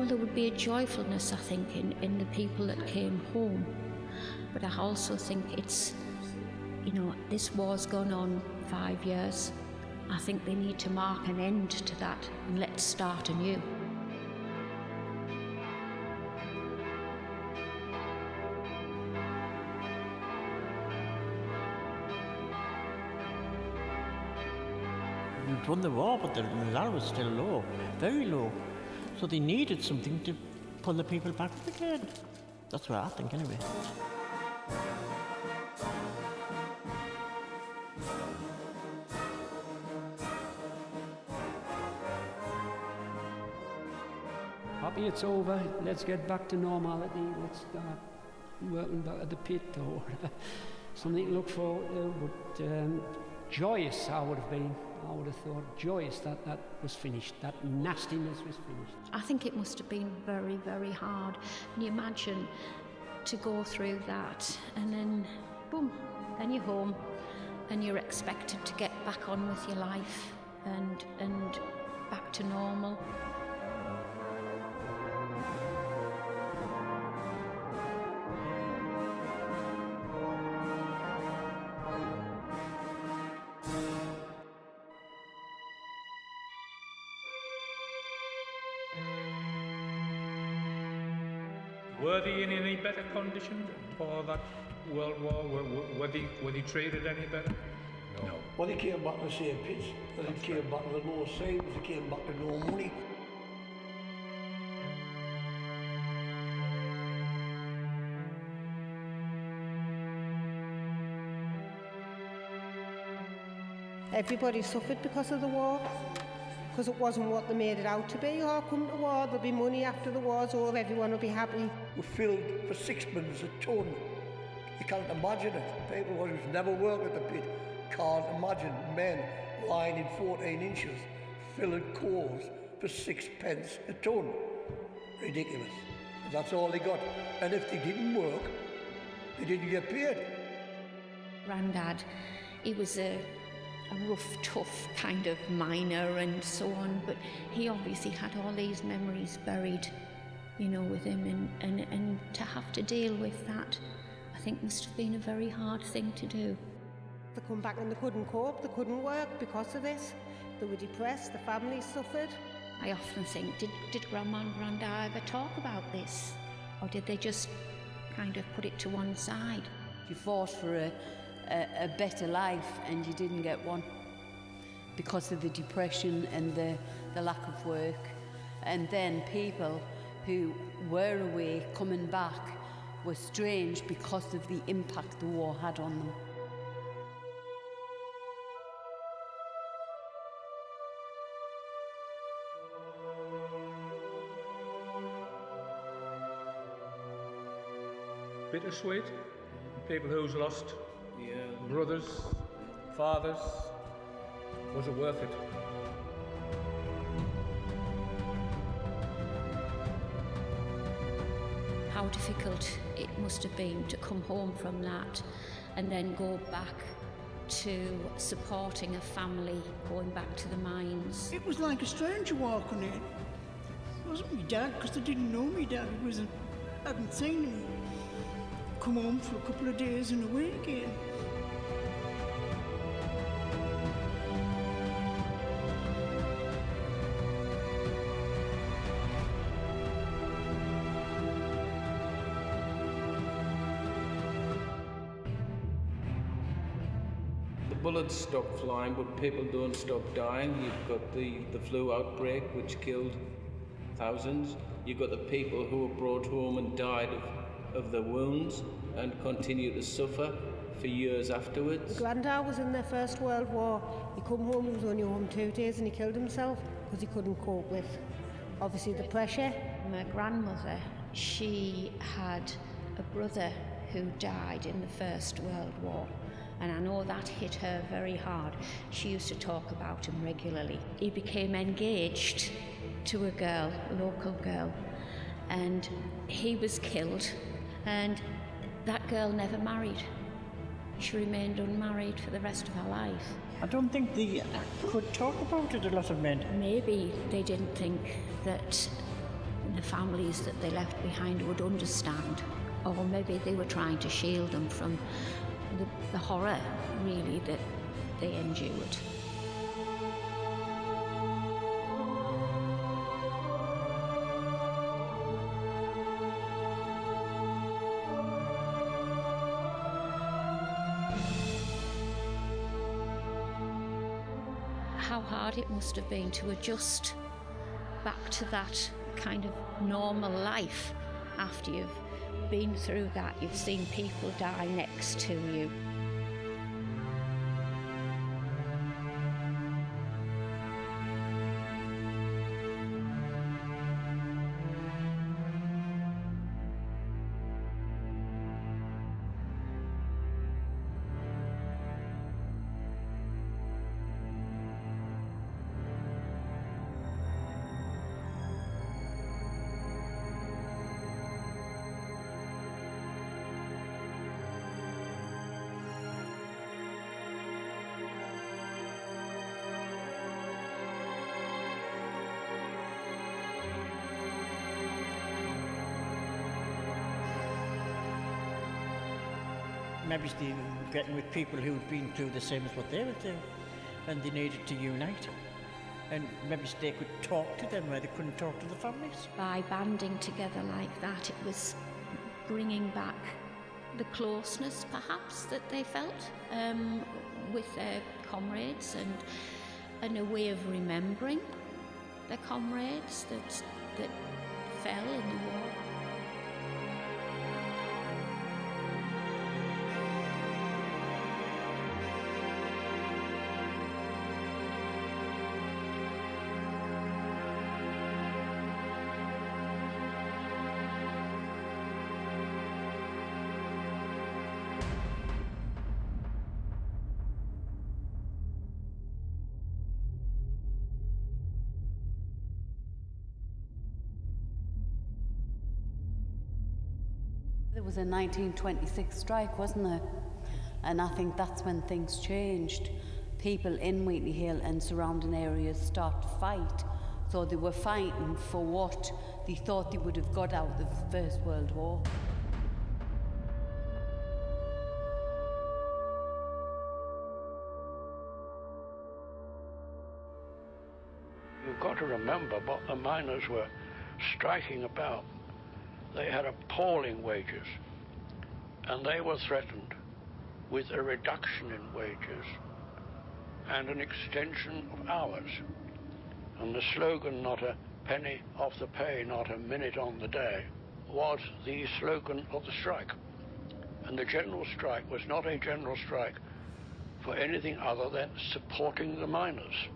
Well, there would be a joyfulness, I think, in the people that came home. But I also think it's, this war's gone on 5 years. I think they need to mark an end to that and let's start anew. We'd won the war, but the morale was still low, very low. So they needed something to pull the people back again. That's what I think, anyway. Happy it's over, let's get back to normality, let's start working back at the pit or something to look forward to, but joyous I would have thought joyous that was finished, that nastiness was finished. I think it must have been very, very hard. Can you imagine to go through that and then, boom, then you're home and you're expected to get back on with your life and back to normal. Were they in any better condition for that World War? Were they treated any better? No. Well, they came back to the same pits. They came back to the low savings. They came back to no money. Everybody suffered because of the war, because it wasn't what they made it out to be. Oh, come to war, there'll be money after the war's over, everyone will be happy. We filled for £6 a ton. You can't imagine it. People who's never worked at the pit can't imagine men lying in 14 inches filling coals for 6 pence a ton. Ridiculous. That's all they got. And if they didn't work, they didn't get paid. Grandad, he was a rough, tough kind of miner and so on, but he obviously had all these memories buried, with him, and to have to deal with that, I think must have been a very hard thing to do. They come back and they couldn't cope, they couldn't work because of this. They were depressed, the families suffered. I often think, did Grandma and Grandad ever talk about this? Or did they just kind of put it to one side? You fought for a better life and you didn't get one because of the depression and the lack of work. And then people who were away coming back were strange because of the impact the war had on them. Bittersweet. People who's lost brothers, fathers. Was it worth it? How difficult it must have been to come home from that and then go back to supporting a family going back to the mines. It was like a stranger walking in. It wasn't my dad, because they didn't know me dad. I hadn't seen him come home for a couple of days and away again. Bullets stop flying, but people don't stop dying. You've got the flu outbreak, which killed thousands. You've got the people who were brought home and died of their wounds and continue to suffer for years afterwards. Grandad was in the First World War. He come home, he was only home 2 days and he killed himself because he couldn't cope with, obviously, the pressure. My grandmother, she had a brother who died in the First World War. And I know that hit her very hard. She used to talk about him regularly. He became engaged to a girl, a local girl, and he was killed, and that girl never married. She remained unmarried for the rest of her life. I don't think they could talk about it, a lot of men. Maybe they didn't think that the families that they left behind would understand, or maybe they were trying to shield them from the horror, really, that they endured. How hard it must have been to adjust back to that kind of normal life after you've been through that. You've seen people die next to you. Maybe they were getting with people who'd been through the same as what they were through, and they needed to unite. And maybe they could talk to them where they couldn't talk to the families. By banding together like that, it was bringing back the closeness, perhaps, that they felt with their comrades, and a way of remembering their comrades that fell in the war. There was a 1926 strike, wasn't there? And I think that's when things changed. People in Wheatley Hill and surrounding areas start to fight. So they were fighting for what they thought they would have got out of the First World War. You've got to remember what the miners were striking about. They had appalling wages, and they were threatened with a reduction in wages and an extension of hours. And the slogan, "Not a penny off the pay, not a minute on the day," was the slogan of the strike. And the general strike was not a general strike for anything other than supporting the miners.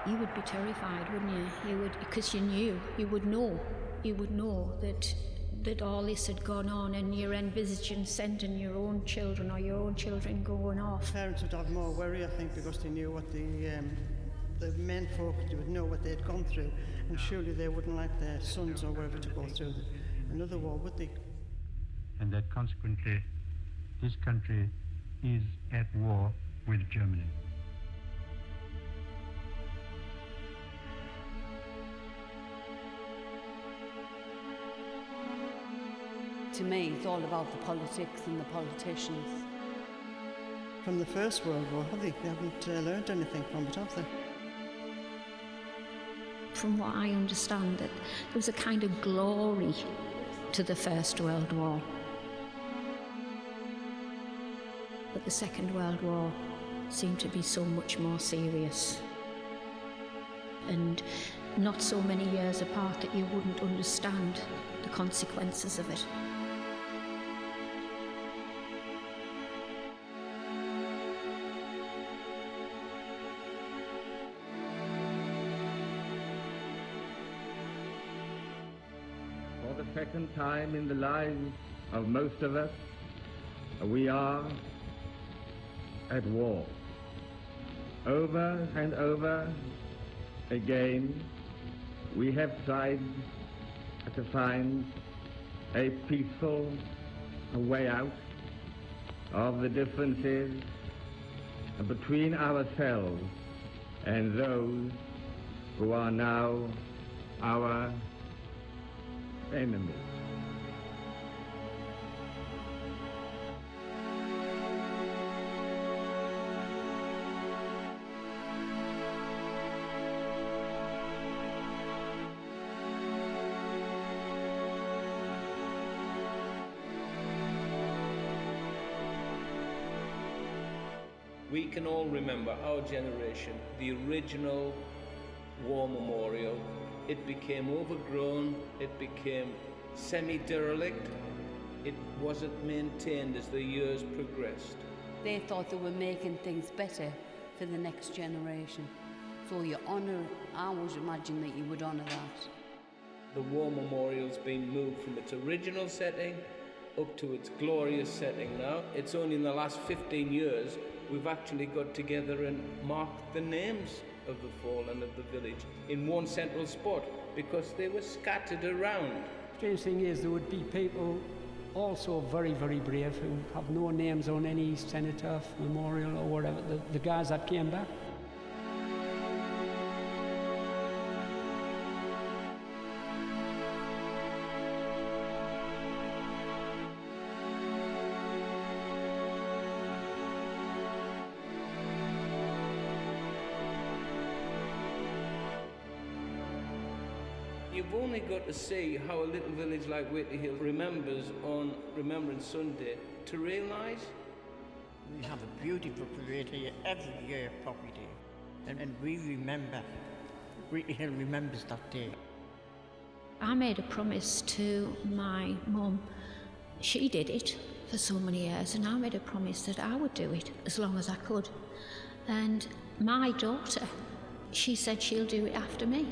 You would be terrified, wouldn't you? You would, because you would know that all this had gone on, and you're envisaging sending your own children or your own children going off. Parents would have more worry, I think, because they knew what the men folk would know what they'd gone through, and surely they wouldn't like their sons or whatever to go through another war, would they? And that consequently, this country is at war with Germany. To me, it's all about the politics and the politicians. From the First World War, they haven't learned anything from it, have they? From what I understand, that there was a kind of glory to the First World War. But the Second World War seemed to be so much more serious, and not so many years apart that you wouldn't understand the consequences of it. For the second time in the lives of most of us, we are at war. Over and over again, we have tried to find a peaceful way out of the differences between ourselves and those who are now our enemies. We can all remember, our generation, the original war memorial. It became overgrown, it became semi-derelict, it wasn't maintained as the years progressed. They thought they were making things better for the next generation. So you honour, I would imagine that you would honour that. The war memorial's been moved from its original setting up to its glorious setting now. It's only in the last 15 years we've actually got together and marked the names of the fallen of the village in one central spot, because they were scattered around. Strange thing is, there would be people also very, very brave who have no names on any cenotaph, memorial or whatever, the guys that came back. You've only got to see how a little village like Whitley Hill remembers on Remembrance Sunday to realise. We have a beautiful parade here every year, Poppy Day, and we remember. Whitley Hill remembers that day. I made a promise to my mum. She did it for so many years, and I made a promise that I would do it as long as I could. And my daughter, she said she'll do it after me.